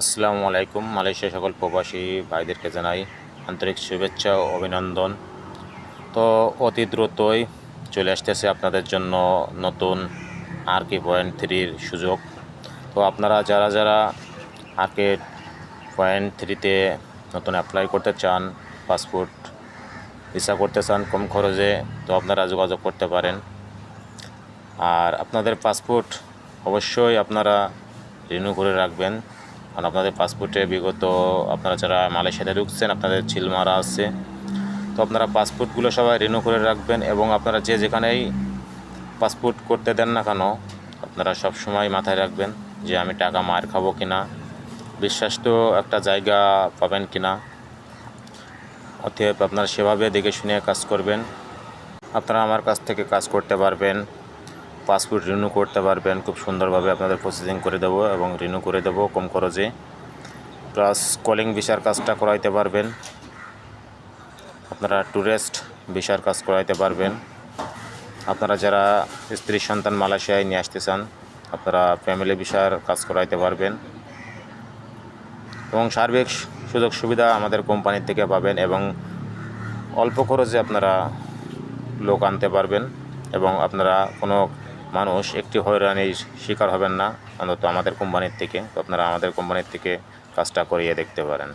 আসসালামু আলাইকুম। মালয়েশিয়া সকল প্রবাসী ভাইদেরকে জানাই আন্তরিক শুভেচ্ছা ও অভিনন্দন। তো অতি দ্রুতই চলে আসতেছে আপনাদের জন্য নতুন আরকে পয়েন্ট থ্রির সুযোগ। তো আপনারা যারা যারা আরকে পয়েন্ট থ্রিতে নতুন অ্যাপ্লাই করতে চান, পাসপোর্ট ভিসা করতে চান কম খরচে, তো আপনারা যোগাযোগ করতে পারেন। আর আপনাদের পাসপোর্ট অবশ্যই আপনারা রিনিউ করে রাখবেন, কারণ আপনাদের পাসপোর্টে বিগত আপনারা যারা মালয়েশিয়াতে ঢুকছেন আপনাদের ছিল মারা আছে। তো আপনারা পাসপোর্টগুলো সবাই রিনিউ করে রাখবেন এবং আপনারা যে যেখানেই পাসপোর্ট করতে দেন না কেন আপনারা সব সময় মাথায় রাখবেন যে আমি টাকা মার খাবো কিনা, বিশ্বাস্ত একটা জায়গা পাবেন কিনা। অতএব আপনারা সেভাবে দেখে শুনে কাজ করবেন। আপনারা আমার কাছ থেকে কাজ করতে পারবেন, পাসপোর্ট রিনিউ করতে পারবেন, খুব সুন্দরভাবে আপনাদের প্রসেসিং করে দেবো এবং রিনিউ করে দেবো কম খরচে। প্লাস কলিং ভিসার কাজটা করাইতে পারবেন, আপনারা ট্যুরিস্ট ভিসার কাজ করাইতে পারবেন। আপনারা যারা স্ত্রী সন্তান মালয়েশিয়ায় নিয়ে আসতে চান আপনারা ফ্যামিলি ভিসার কাজ করাইতে পারবেন এবং সার্বিক সুযোগ সুবিধা আমাদের কোম্পানি থেকে পাবেন এবং অল্প খরচে আপনারা লোক আনতে পারবেন এবং আপনারা কোনো মানুষ একটি হয়রানির শিকার হবেন না, অন্তত আমাদের কোম্পানির থেকে। তো আপনারা আমাদের কোম্পানির থেকে কাজটা করিয়ে দেখতে পারেন।